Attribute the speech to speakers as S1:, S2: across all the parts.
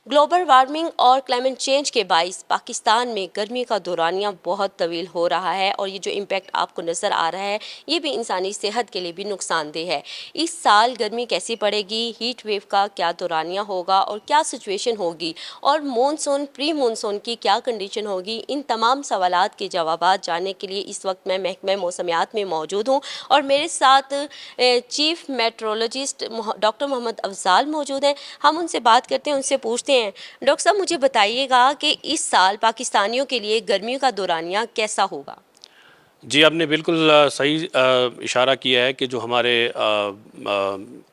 S1: Global warming और climate change के बाइस पाकिस्तान में गर्मी का दौरानिया बहुत तवील हो रहा है और ये जो इम्पैक्ट आपको नज़र आ रहा है ये भी इंसानी सेहत के लिए भी नुकसानदेह है। इस साल गर्मी कैसी पड़ेगी, हीट वेव का क्या दौरानिया होगा और क्या सिचुएशन होगी और मॉनसून प्री मॉनसून की क्या कंडीशन होगी, इन तमाम सवालात के जवाबात जानने के लिए इस वक्त मैं महकमा मौसमियात में मौजूद हूँ और मेरे साथ chief meteorologist doctor Mohammad Afzal मौजूद हैं। हम उनसे बात करते हैं, उनसे पूछते हैं। डॉक्टर साहब, मुझे बताइएगा कि इस साल पाकिस्तानियों के लिए गर्मियों का दौरानिया कैसा होगा?
S2: जी, आपने बिल्कुल सही इशारा किया है कि जो हमारे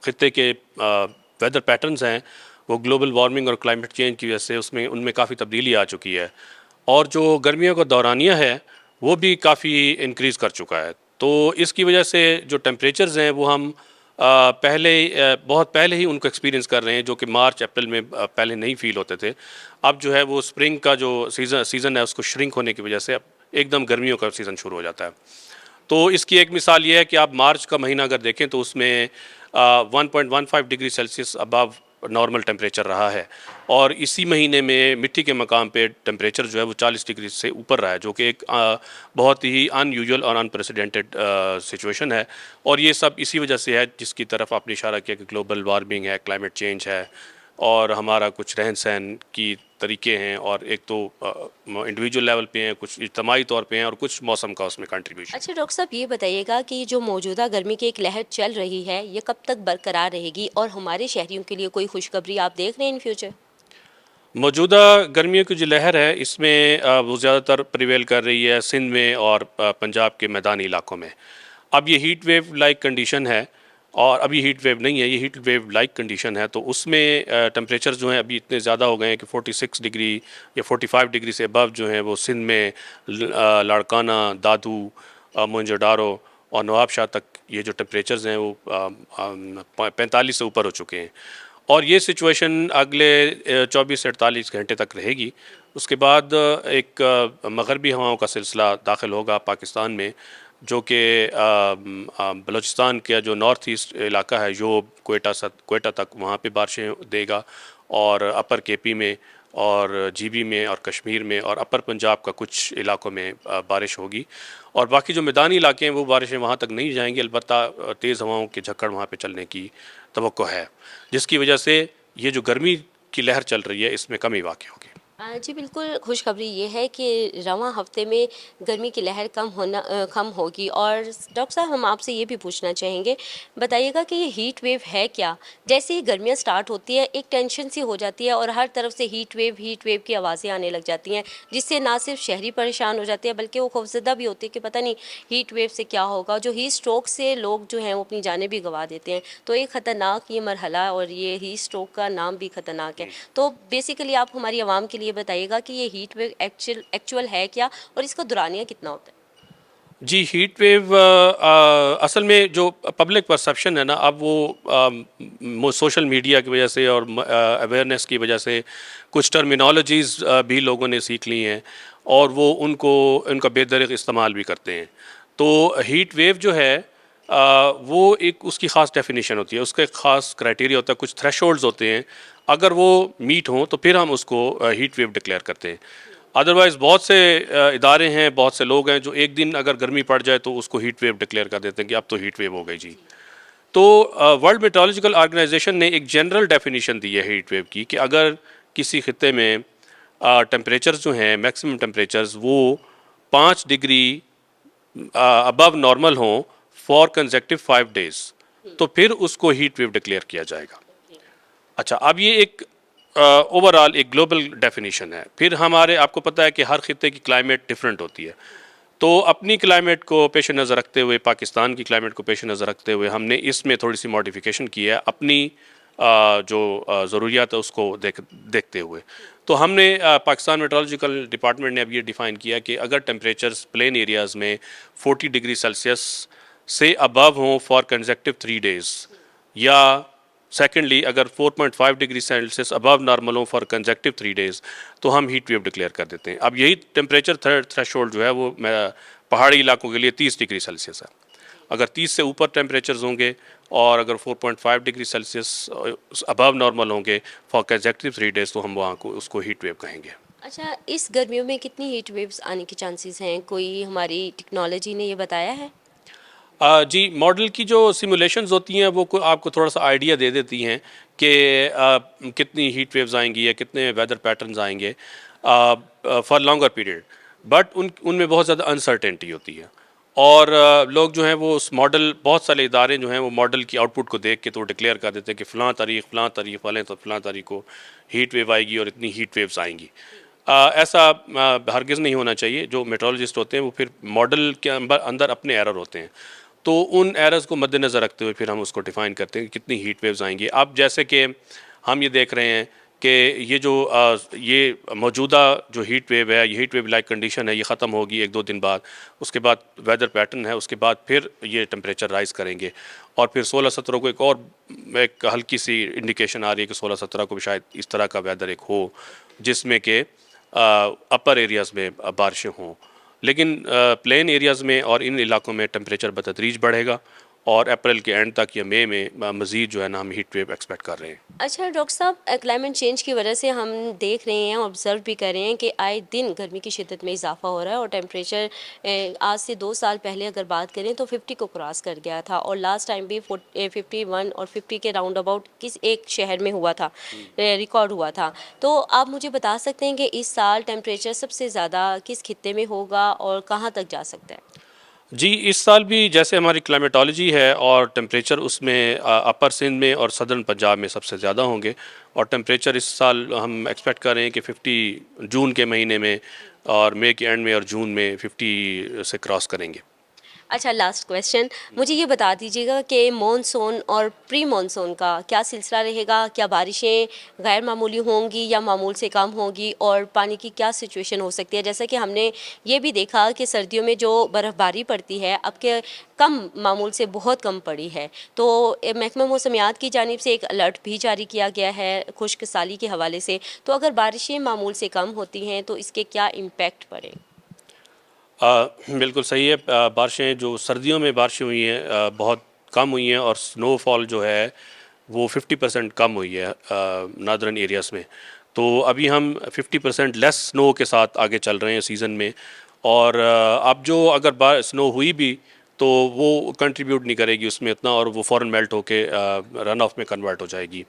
S2: ख़ित्ते के वेदर पैटर्न्स हैं वो ग्लोबल वार्मिंग और क्लाइमेट चेंज की वजह से उसमें उनमें काफ़ी तब्दीली आ चुकी है और जो गर्मियों का दौरानिया है वो भी काफ़ी इंक्रीज़ कर चुका है। तो इसकी वजह से जो टेम्परेचर्स हैं वो हम बहुत पहले ही उनको एक्सपीरियंस कर रहे हैं, जो कि मार्च अप्रैल में पहले नहीं फ़ील होते थे। अब जो है वो स्प्रिंग का जो सीज़न है उसको श्रिंक होने की वजह से अब एकदम गर्मियों का सीज़न शुरू हो जाता है। तो इसकी एक मिसाल ये है कि आप मार्च का महीना अगर देखें तो उसमें 1.15 degree Celsius above normal temperature रहा है और इसी महीने में मिट्टी के मकाम पे टेम्परेचर जो है वो 40 डिग्री से ऊपर रहा है, जो कि एक बहुत ही अनयूजुअल और अनप्रेसिडेंटेड सिचुएशन है। और ये सब इसी वजह से है जिसकी तरफ आपने इशारा किया कि ग्लोबल वार्मिंग है, क्लाइमेट चेंज है और हमारा कुछ रहन सहन की तरीके हैं और एक तो इंडिविजुअल लेवल पे हैं, कुछ इज्तमाही तौर पे हैं और कुछ मौसम का उसमें कंट्रीब्यूशन।
S1: अच्छा डॉक्टर साहब, ये बताइएगा कि जो मौजूदा गर्मी की एक लहर चल रही है ये कब तक बरकरार रहेगी और हमारे शहरियों के लिए कोई खुशखबरी आप देख रहे हैं इन फ्यूचर?
S2: मौजूदा गर्मियों की जो लहर है इसमें वो ज़्यादातर प्रिवेल कर रही है सिंध में और पंजाब के मैदानी इलाकों में। अब ये हीट वेव लाइक कंडीशन है और अभी हीट वेव नहीं है, ये हीट वेव लाइक कंडीशन है। तो उसमें टेम्परेचर जो हैं अभी इतने ज़्यादा हो गए हैं कि 46 डिग्री या 45 डिग्री से अबव जो हैं वो सिंध में लाड़काना, दादू, मोइंजोडारो और नवाबशाह तक ये जो टेम्परेचर्स हैं वो 45 से ऊपर हो चुके हैं और ये सिचुएशन अगले 24 से 48 घंटे तक रहेगी। उसके बाद एक मगरबी हवाओं का सिलसिला दाखिल होगा पाकिस्तान में, जो कि बलूचिस्तान का जो नॉर्थ ईस्ट इलाका है, योब, क्वेटा तक वहाँ पे बारिशें देगा और अपर केपी में और जीबी में और कश्मीर में और अपर पंजाब का कुछ इलाकों में बारिश होगी और बाकी जो मैदानी इलाके हैं वो बारिशें वहाँ तक नहीं जाएंगी। अलबत्ता तेज़ हवाओं के झक्कड़ वहाँ पे चलने की तवक्को है, जिसकी वजह से ये जो गर्मी की लहर चल रही है इसमें कमी वाक़ई होगी।
S1: जी बिल्कुल, खुशखबरी ये है कि रवां हफ्ते में गर्मी की लहर कम होगी। और डॉक्टर साहब, हम आपसे ये भी पूछना चाहेंगे, बताइएगा कि ये हीट वेव है क्या? जैसे ही गर्मियाँ स्टार्ट होती है एक टेंशन सी हो जाती है और हर तरफ से हीट वेव की आवाज़ें आने लग जाती हैं, जिससे ना सिर्फ शहरी परेशान हो जाते हैं बल्कि वो खौफज़दा भी होते हैं कि पता नहीं हीट वेव से क्या होगा। जो हीट स्ट्रोक से लोग जो हैं वो अपनी जानें भी गंवा देते हैं। तो एक ख़तरनाक ये मरहला और ये हीट स्ट्रोक का नाम भी ख़तरनाक है। तो बेसिकली आप हमारी आवाम के लिए बताइएगा कि ये हीट वेव एक्चुअल है क्या और इसका दौरानिया कितना होता है?
S2: जी, हीट वेव असल में जो पब्लिक परसेप्शन है ना, अब वो सोशल मीडिया की वजह से और अवेयरनेस की वजह से कुछ टर्मिनोलॉजीज़ भी लोगों ने सीख ली हैं और वो उनका बेदरिग इस्तेमाल भी करते हैं। तो हीट वेव जो है वो एक उसकी ख़ास डेफिनेशन होती है, उसका एक ख़ास क्राइटेरिया होता है, कुछ थ्रेशोल्ड्स होते हैं। अगर वो मीट हों तो फिर हम उसको हीट वेव डिक्लेयर करते हैं। अदरवाइज़ बहुत से इदारे हैं, बहुत से लोग हैं जो एक दिन अगर गर्मी पड़ जाए तो उसको हीट वेव डिक्लेयर कर देते हैं कि अब तो हीट वेव हो गई जी। तो वर्ल्ड मेट्रोलॉजिकल ऑर्गेनाइजेशन ने एक जनरल डेफिनेशन दी है हीट वेव की कि अगर किसी खित्ते में टेम्परेचर्स जो हैं, मैक्सिमम टेम्परेचर्स वो 5 डिग्री अबव नॉर्मल हों फॉर कंसेक्टिव 5 डेज़, तो फिर उसको हीट वेव डिक्लेयर किया जाएगा। अच्छा, अब ये एक ओवरऑल एक ग्लोबल डेफिनेशन है। फिर हमारे आपको पता है कि हर खित्ते की क्लाइमेट डिफरेंट होती है। तो अपनी क्लाइमेट को पेश नज़र रखते हुए, पाकिस्तान की क्लाइमेट को पेश नज़र रखते हुए हमने इसमें थोड़ी सी मॉडिफिकेशन की है अपनी जो ज़रूरियात है उसको देखते हुए। तो हमने पाकिस्तान मेट्रोलॉजिकल डिपार्टमेंट ने अब ये डिफ़ाइन किया कि अगर टेम्परेचर्स प्लेन एरियाज़ में 40 डिग्री सेल्सियस से अबव हों फॉर कंसेक्टिव 3 डेज़, या सेकेंडली अगर 4.5 डिग्री सेल्सियस अबव नॉर्मल हो फॉर कंसेक्टिव 3 डेज़, तो हम हीट वेव डिक्लेयर कर देते हैं। अब यही टेम्परेचर थ्रेशोल्ड जो है वो पहाड़ी इलाकों के लिए 30 डिग्री सेल्सियस है। अगर 30 से ऊपर टेम्परेचर्स होंगे और अगर 4.5 डिग्री सेल्सियस अबव नॉर्मल होंगे फॉर कंसेक्यूटिव 3 डेज तो हम वहाँ को उसको हीट वेव कहेंगे।
S1: अच्छा, इस गर्मियों में कितनी हीट वेव्स आने के चांसेस हैं? कोई हमारी टेक्नोलॉजी ने ये बताया है?
S2: जी, मॉडल की जो सिमुलेशंस होती हैं वो आपको थोड़ा सा आइडिया दे देती हैं कि कितनी हीट वेव्स आएंगी या कितने वेदर पैटर्न्स आएंगे फॉर लॉन्गर पीरियड, बट उनमें बहुत ज़्यादा अनसर्टेनिटी होती है। और लोग जो हैं वो उस मॉडल, बहुत सारे इदारे जो हैं वो मॉडल की आउटपुट को देख के तो डिक्लेयर कर देते हैं कि फ़लाँ तारीख वाले तो फ़लाँ तारीख को हीट वेव आएगी और इतनी हीट वेव्स आएंगी। ऐसा हरगिज़ नहीं होना चाहिए। जो मेट्रोलॉजिस्ट होते हैं वो फिर मॉडल के अंदर अपने एरर होते हैं, तो उन एरर्स को मद्देनज़र रखते हुए फिर हम उसको डिफ़ाइन करते हैं कि कितनी हीट वेव्स आएंगी। अब जैसे कि हम ये देख रहे हैं कि ये मौजूदा जो हीट वेव है, ये हीट वेव लाइक कंडीशन है, ये ख़त्म होगी 1-2 दिन बाद। उसके बाद वेदर पैटर्न है, उसके बाद फिर ये टेम्परेचर राइज़ करेंगे और फिर 16-17 को एक हल्की सी इंडिकेशन आ रही है कि 16-17 को भी शायद इस तरह का वेदर एक हो जिसमें कि अपर एरियाज़ में बारिशें हों। लेकिन प्लेन एरियाज़ में और इन इलाकों में टेम्परेचर बतदरीज बढ़ेगा और अप्रैल के एंड तक या मई में मज़ीद जो है ना हम हीट वेव एक्सपेक्ट कर रहे हैं।
S1: अच्छा डॉक्टर साहब, क्लाइमेट चेंज की वजह से हम देख रहे हैं, ऑब्जर्व भी कर रहे हैं कि आए दिन गर्मी की शिद्दत में इजाफा हो रहा है और टेम्परेचर आज से 2 साल पहले अगर बात करें तो 50 को क्रॉस कर गया था और लास्ट टाइम भी 51 और 50 के राउंड अबाउट किस एक शहर में हुआ था, रिकॉर्ड हुआ था। तो आप मुझे बता सकते हैं कि इस साल टेम्परेचर सबसे ज़्यादा किस खित्ते में होगा और कहाँ तक जा सकता है?
S2: जी, इस साल भी जैसे हमारी क्लाइमेटोलॉजी है और टेम्परेचर उसमें अपर सिंध में और सदर्न पंजाब में सबसे ज़्यादा होंगे और टेम्परेचर इस साल हम एक्सपेक्ट कर रहे हैं कि 50 जून के महीने में और मई के एंड में और जून में 50 से क्रॉस करेंगे।
S1: अच्छा, लास्ट क्वेश्चन, मुझे ये बता दीजिएगा कि मॉनसून और प्री मॉनसून का क्या सिलसिला रहेगा? क्या बारिशें गैर मामूली होंगी या मामूल से कम होंगी और पानी की क्या सिचुएशन हो सकती है? जैसा कि हमने ये भी देखा कि सर्दियों में जो बर्फ़बारी पड़ती है अब के कम मामूल से बहुत कम पड़ी है। तो महकमा मौसमियात की जानिब से एक अलर्ट भी जारी किया गया है खुश्क साली के हवाले से। तो अगर बारिशें मामूल से कम होती हैं तो इसके क्या इम्पैक्ट पड़े?
S2: बिल्कुल सही है। बारिशें जो सर्दियों में बारिशें हुई हैं बहुत कम हुई हैं और स्नोफॉल जो है वो 50% कम हुई है नादरन एरियाज़ में। तो अभी हम 50% लेस स्नो के साथ आगे चल रहे हैं सीज़न में और अब जो अगर स्नो हुई भी तो वो कंट्रीब्यूट नहीं करेगी उसमें इतना और वो फ़ौरन मेल्ट होके रन ऑफ में कन्वर्ट हो जाएगी।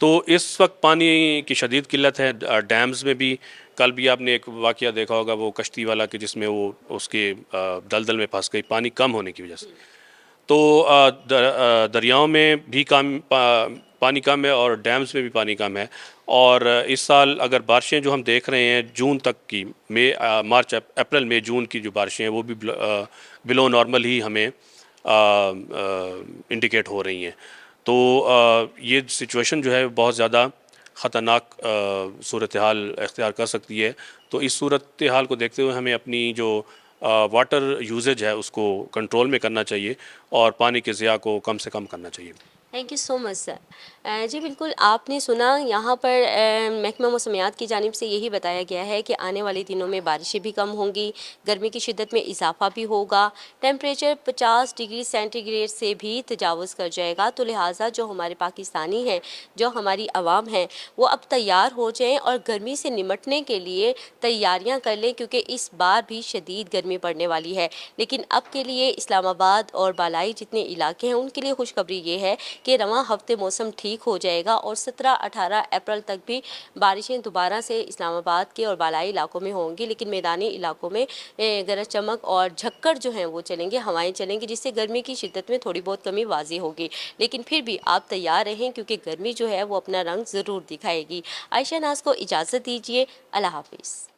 S2: तो इस वक्त पानी की शदीद किल्लत है डैम्स में भी। कल भी आपने एक वाक़या देखा होगा वो कश्ती वाला कि जिसमें वो उसके दलदल में फंस गई पानी कम होने की वजह से। तो दरियाओं में भी पानी कम है और डैम्स में भी पानी कम है और इस साल अगर बारिशें जो हम देख रहे हैं जून तक की मार्च अप्रैल मई जून की जो बारिशें हैं वो भी बिलो नॉर्मल ही हमें इंडिकेट हो रही हैं। तो ये सिचुएशन जो है बहुत ज़्यादा ख़तरनाक सूरत हाल इख्तियार कर सकती है। तो इस सूरत हाल को देखते हुए हमें अपनी जो वाटर यूजेज है उसको कंट्रोल में करना चाहिए और पानी के ज़िया को कम से कम करना चाहिए।
S1: Thank you so much sir. जी बिल्कुल, आपने सुना यहाँ पर महकमा मौसमियात की जानिब से यही बताया गया है कि आने वाले दिनों में बारिशें भी कम होंगी, गर्मी की शिद्दत में इजाफा भी होगा, टेम्परेचर 50 डिग्री सेंटीग्रेड से भी तजावज़ कर जाएगा। तो लिहाजा जो हमारे पाकिस्तानी हैं, जो हमारी आवाम हैं, वो अब तैयार हो जाएँ और गर्मी से निमटने के लिए तैयारियाँ कर लें क्योंकि इस बार भी शदीद गर्मी पड़ने वाली है। लेकिन अब के लिए इस्लामाबाद और बालाई जितने इलाके हैं उनके लिए खुशखबरी ये है कि रवां हफ्ते मौसम ठीक हो जाएगा और 17-18 अप्रैल तक भी बारिशें दोबारा से इस्लामाबाद के और बालाई इलाकों में होंगी। लेकिन मैदानी इलाकों में गरज चमक और झक्कड़ जो हैं वो चलेंगे, हवाएं चलेंगी, जिससे गर्मी की शिद्दत में थोड़ी बहुत कमी वाज़ेह होगी। लेकिन फिर भी आप तैयार रहें क्योंकि गर्मी जो है वो अपना रंग ज़रूर दिखाएगी। आयशा नाज़ को इजाज़त दीजिए। अल्लाह हाफिज़।